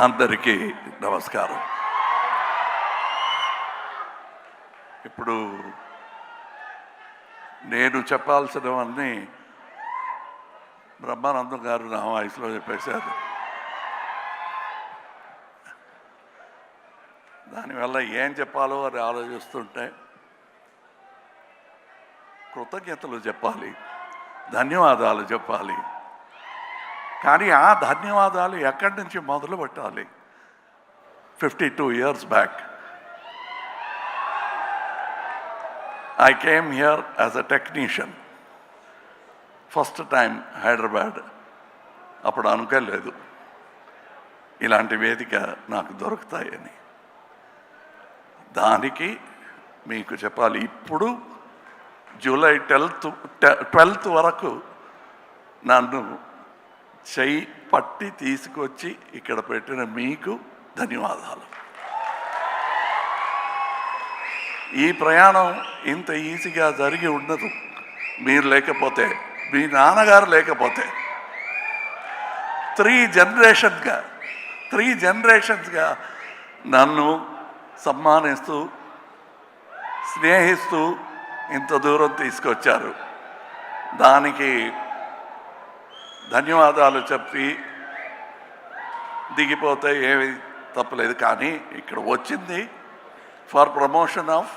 అందరికీ నమస్కారం. ఇప్పుడు నేను చెప్పాల్సినవన్నీ బ్రహ్మానందం గారు నా వాయిస్లో చెప్పేశారు. దానివల్ల ఏం చెప్పాలో అని ఆలోచిస్తుంటే కృతజ్ఞతలు చెప్పాలి, ధన్యవాదాలు చెప్పాలి. కానీ ఆ ధన్యవాదాలు ఎక్కడి నుంచి మొదలు పెట్టాలి? 52 years back I came here as a technician. First time Hyderabad. అప్పుడు అనుకోలేదు ఇలాంటి వేదిక నాకు దొరుకుతాయని. దానికి మీకు చెప్పాలి, ఇప్పుడు జూలై 12th వరకు నన్ను చెయ్యి పట్టి తీసుకొచ్చి ఇక్కడ పెట్టిన మీకు ధన్యవాదాలు. ఈ ప్రయాణం ఇంత ఈజీగా జరిగి ఉండదు మీరు లేకపోతే, మీ నాన్నగారు లేకపోతే. 3 జనరేషన్స్గా నన్ను సమ్మానిస్తూ స్నేహిస్తూ ఇంత దూరం తీసుకొచ్చారు. దానికి ధన్యవాదాలు చెప్పి దిగిపోతే ఏమి తప్పలేదు. కానీ ఇక్కడ వచ్చింది ఫర్ ప్రమోషన్ ఆఫ్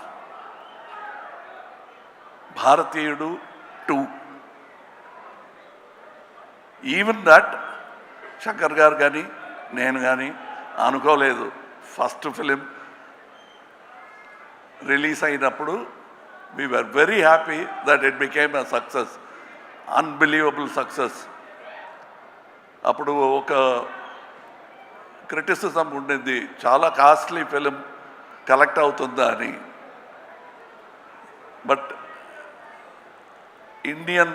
భారతీయుడు 2. ఈవెన్ దట్ శంకర్ గారు కానీ నేను కానీ అనుకోలేదు. ఫస్ట్ ఫిలిం రిలీజ్ అయినప్పుడు we were very happy that it became a success, unbelievable success. అప్పుడు ఒక క్రిటిసిజం ఉండింది, చాలా కాస్ట్లీ ఫిలిం కలెక్ట్ అవుతుందా అని. But Indian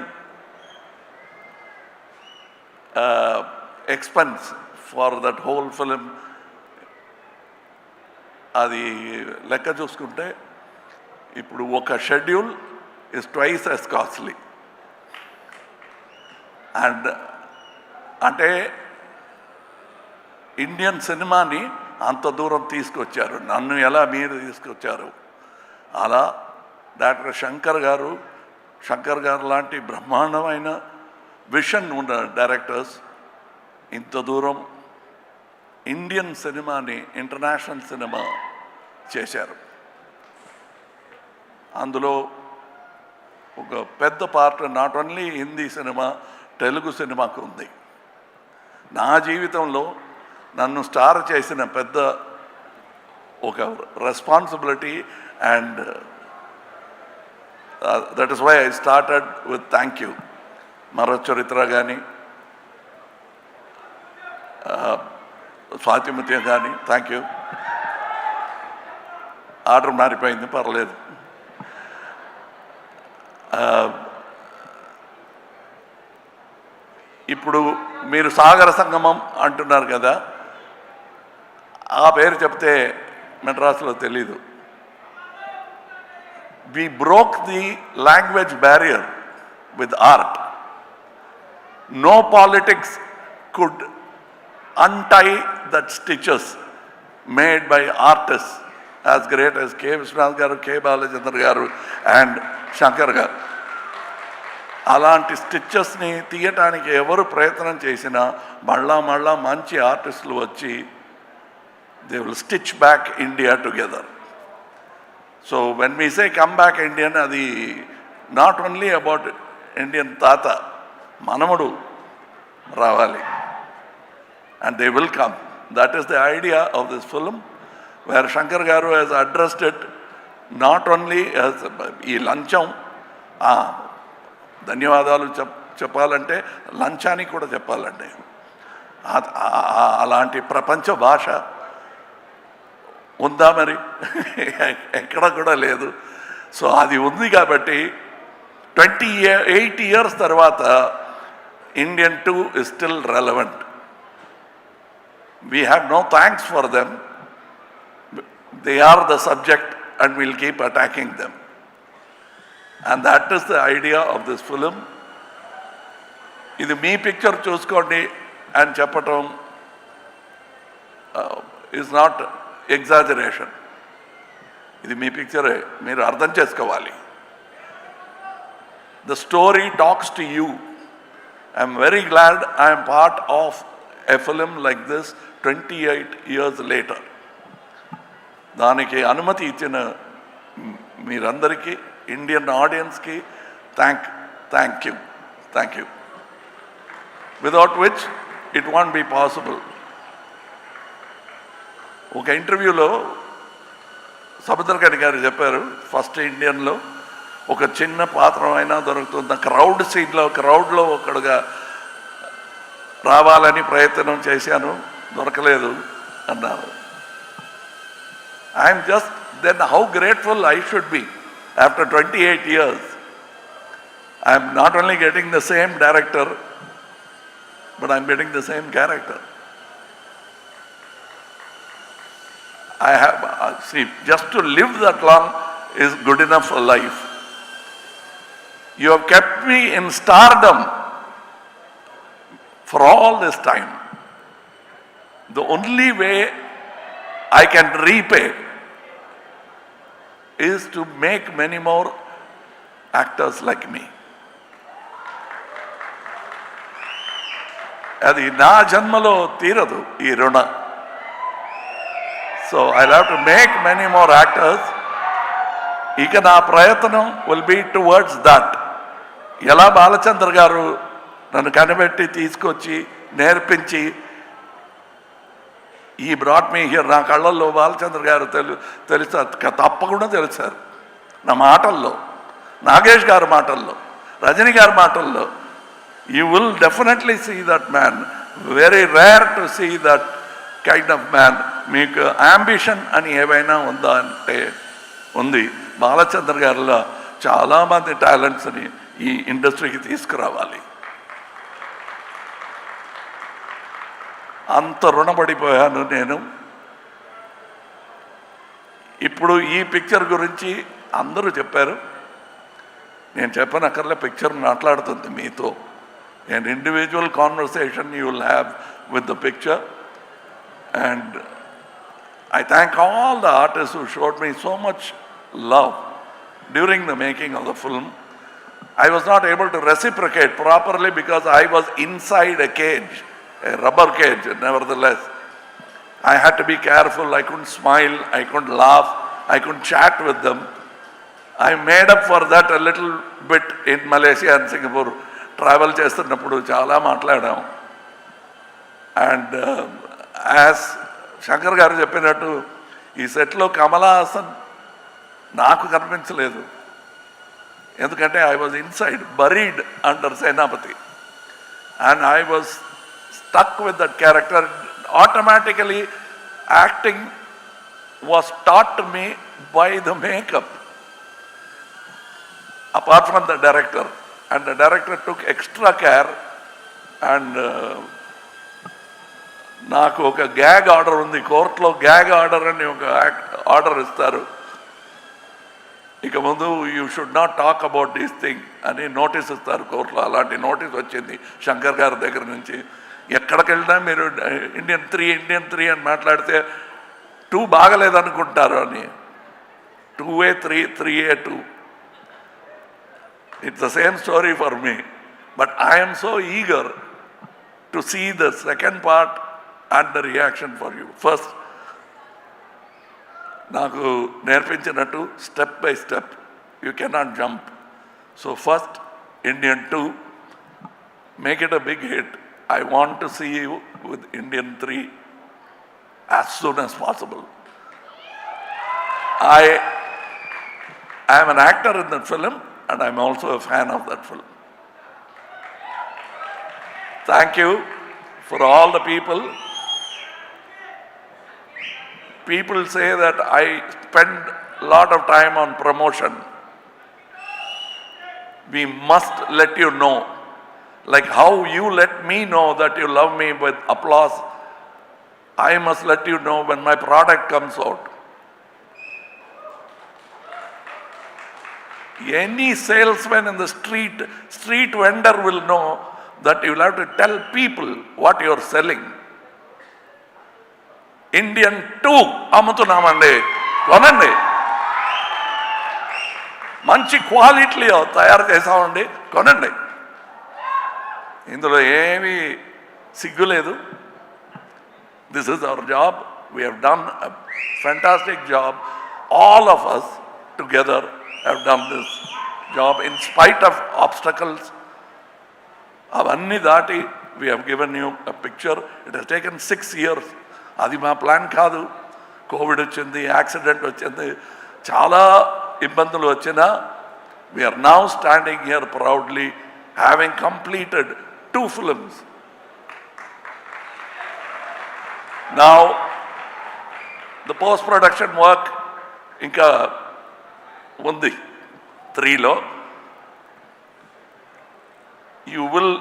expense for that whole film అది లెక్క చూసుకుంటే ఇప్పుడు ఒక schedule is twice as costly. And అంటే ఇండియన్ సినిమాని అంత దూరం తీసుకొచ్చారు. నన్ను ఎలా మీరు తీసుకొచ్చారు, అలా డాక్టర్ శంకర్ గారు లాంటి బ్రహ్మాండమైన విషన్ ఉన్న డైరెక్టర్స్ ఇంత దూరం ఇండియన్ సినిమాని ఇంటర్నేషనల్ సినిమా చేశారు. అందులో ఒక పెద్ద part not only Hindi cinema, Telugu సినిమాకు ఉంది. నా జీవితంలో నన్ను స్టార్ చేసిన పెద్ద ఒక responsibility. And that is why I started with thank you. మరో చరిత్ర కానీ స్వాతిముత్యం కానీ థ్యాంక్ యూ. ఆర్డర్ మారిపోయింది, పర్లేదు. ఇప్పుడు మీరు సాగర సంగమం అంటున్నారు కదా, ఆ పేరు చెప్తే మెడ్రాస్లో తెలీదు. we broke the language barrier with art. No politics could untie that stitches made by artists as great as K. Vishwanath garu, K. Balachandra garu and Shankar గారు. అలాంటి స్టిచెస్ని తీయటానికి ఎవరు ప్రయత్నం చేసినా మళ్ళా మంచి ఆర్టిస్టులు వచ్చి they will stitch back India together. So when we say come back Indian, అది నాట్ ఓన్లీ అబౌట్ ఇండియన్ తాత, మనముడు రావాలి. And they will come. That is the idea of this film, where Shankar garu has addressed it not only ఈ లంచం. ధన్యవాదాలు చెప్పాలంటే లంచానికి కూడా చెప్పాలండి. అలాంటి ప్రపంచ భాష ఉందా మరి? ఎక్కడ కూడా లేదు. సో అది ఉంది కాబట్టి 28 years తర్వాత Indian 2 is still relevant. We have no thanks for them. They are the subject and we'll keep attacking them. And that is the idea of this film. ఇది మీ పిక్చర్ చూసుకోండి అని చెప్పటం is not exaggeration. ఇది మీ పిక్చరే, మీరు అర్థం చేసుకోవాలి. The story talks to you. I am very glad I am part of a film like this 28 years later. దానికి అనుమతి ఇచ్చిన మీరందరికీ, ఇండియన్ ఆడియన్స్కి thank you. Without which it won't be possible. ఒక ఇంటర్వ్యూలో సముద్రకని గారు చెప్పారు, ఫస్ట్ ఇండియన్లో ఒక చిన్న పాత్ర అయినా దొరుకుతుంది, క్రౌడ్లో ఒకడుగా రావాలని ప్రయత్నం చేశాను, దొరకలేదు అన్నారు. I'm just then how grateful I should be after 28 years. I'm not only getting the same director, but I'm getting the same character. I have, see, just to live that long is good enough for life. You have kept me in stardom for all this time. The only way I can repay is to make many more actors like me. అది నా జన్మలో తీరదు ఈ రుణ. So I have to make many more actors. ఇక నా ప్రయత్నం will be towards that. ఎలా బాలచంద్ర గారు నన్ను కనిపెట్టి తీసుకొచ్చి నేర్పించి ఈ బ్రాట్ మీ హియర్, నా కళ్ళల్లో బాలచంద్ర గారు తెలుస్తారు, తప్పకుండా తెలుసారు. నా మాటల్లో, నాగేష్ గారి మాటల్లో, రజనీ గారి మాటల్లో, you will definitely see that man. Very rare to see that kind of man. మీకు అంబిషన్ అని ఏవైనా ఉందా అంటే ఉంది. బాలచంద్ర గారిలో చాలామంది టాలెంట్స్ని ఈ ఇండస్ట్రీకి తీసుకురావాలి. అంత రుణపడిపోయాను నేను. ఇప్పుడు ఈ పిక్చర్ గురించి అందరూ చెప్పారు, నేను చెప్పనక్కర్లే, పిక్చర్ మాట్లాడుతుంది మీతో. An individual conversation you will have with the picture, and I thank all the artists who showed me so much love during the making of the film. I was not able to reciprocate properly because I was inside a cage, a rubber cage. Nevertheless, I had to be careful. I couldn't smile, I couldn't laugh, I couldn't chat with them. I made up for that a little bit in Malaysia and Singapore. Travel చేస్తున్నప్పుడు చాలా మాట్లాడాం. And as Shankar గారు చెప్పినట్టు ఈ సెట్లో కమలా హాసన్ నాకు కనిపించలేదు, ఎందుకంటే I was inside, buried under Senapathi, and I was stuck with that character. Automatically acting was taught to me by the makeup, apart from the director. And the director took extra care, and నాకు ఒక gag order ఉంది కోర్టులో. Gag order అని ఒక order ఇస్తారు, ఇక ముందు you should not talk about this thing అని నోటీస్ ఇస్తారు కోర్టులో. అలాంటి నోటీస్ వచ్చింది శంకర్ గారి దగ్గర నుంచి. ఎక్కడికి వెళ్ళినా మీరు ఇండియన్ త్రీ అని మాట్లాడితే 2 బాగలేదనుకుంటారు అని. 2A 3A 2. It's the same story for me, but I am so eager to see the second part and the reaction for you. First, నాకు నేర్పించినట్టు step by step, you cannot jump. So first, Indian 2, make it a big hit. I want to see you with Indian 3 as soon as possible. I am an actor in that film, and I'm also a fan of that film. Thank you for all the people. People say that I spend a lot of time on promotion. We must let you know, like how you let me know that you love me with applause, I must let you know when my product comes out. Any salesman in the street vendor will know that you will have to tell people what you are selling. Indian 2 అమ్ముతున్నామండి, కొనండి. మంచి క్వాలిటీలో తయారు చేసామండి, కొనండి. ఇందులో ఏమీ సిగ్గు లేదు. This is our job. We have done a fantastic job. All of us together have done this job in spite of obstacles. అన్నీ దాటి we have given you a picture. It has taken 6 years. అది మా plan కాదు. Covid వచ్చింది, accident వచ్చింది, చాలా ఇబ్బందులు వచ్చినా we are now standing here proudly having completed 2 films. Now the post production work ఇంకా ఉంది 3లో. You will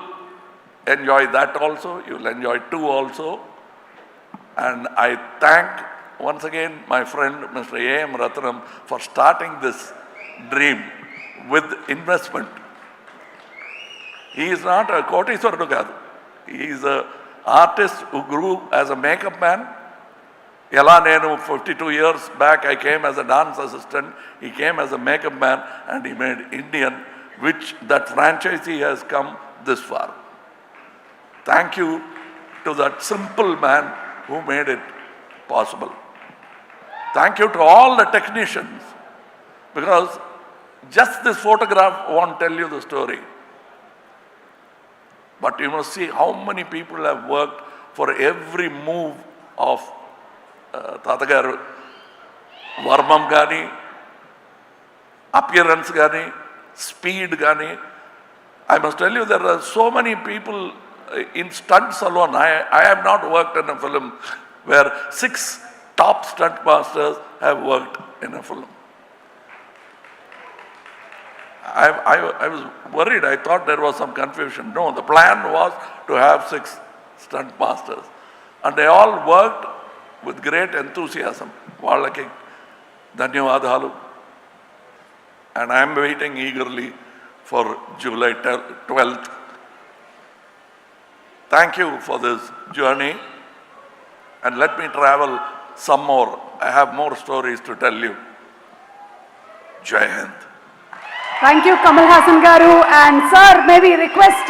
enjoy that also, you will enjoy 2 also. And I thank once again my friend Mr. A.M. Ratnam for starting this dream with investment. He is not a కోటీశ్వరుడు కాదు. He is a artist who grew as a makeup man. ఎలా నేను 52 years back I came as a dance assistant, he came as a makeup man and he made Indian, which that franchisee has come this far. Thank you to that simple man who made it possible. Thank you to all the technicians, because just this photograph won't tell you the story. But you must see how many people have worked for every move of Tatagaru, Varmam Gani, appearance Gani, speed Gani. I must tell you, there are so many people in stunts alone. I have not worked in a film where 6 top stunt masters have worked in a film. I was worried. I thought there was some confusion. No, the plan was to have 6 stunt masters. And they all worked with great enthusiasm. Vallaki ధన్యవాదాలు. And I am waiting eagerly for July 12th. Thank you for this journey. And let me travel some more. I have more stories to tell you. Jai Hind. Thank you, Kamal Haasan garu. And sir, maybe request.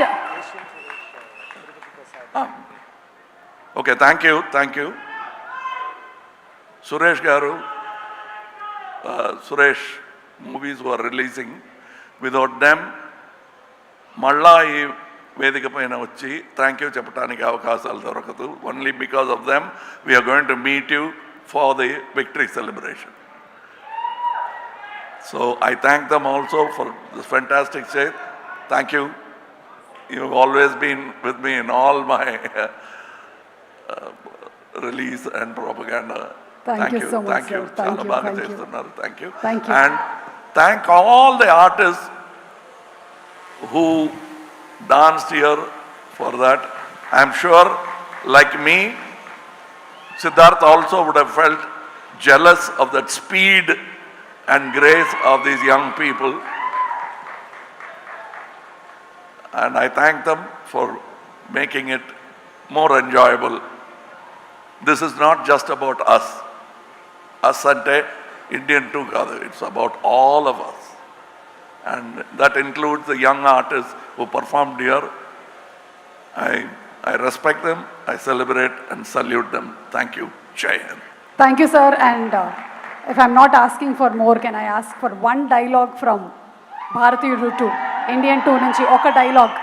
Okay, thank you. Suresh garu, Suresh movies were releasing. Without them, మళ్ళా ఈ వేదిక పైన వచ్చి thank you చెప్పడానికి అవకాశాలు దొరకదు. Only because of them we are going to meet you for the victory celebration. So I thank them also for this fantastic stage. Thank you. You've always been with me in all my release and propaganda. Thank you so much, Thank you. sir. Thank you. Thank you. Thank you. And thank all the artists who danced here for that. I'm sure, like me, Siddharth also would have felt jealous of that speed and grace of these young people. And I thank them for making it more enjoyable. This is not just about us. Us ante Indian 2 kaadu. It's about all of us. And that includes the young artists who performed here. I respect them, I celebrate and salute them. Thank you. Jai Hind. Thank you, sir. And if I'm not asking for more, can I ask for one dialogue from Bharatiyudu 2, Indian 2 నుంచి ఒక dialogue?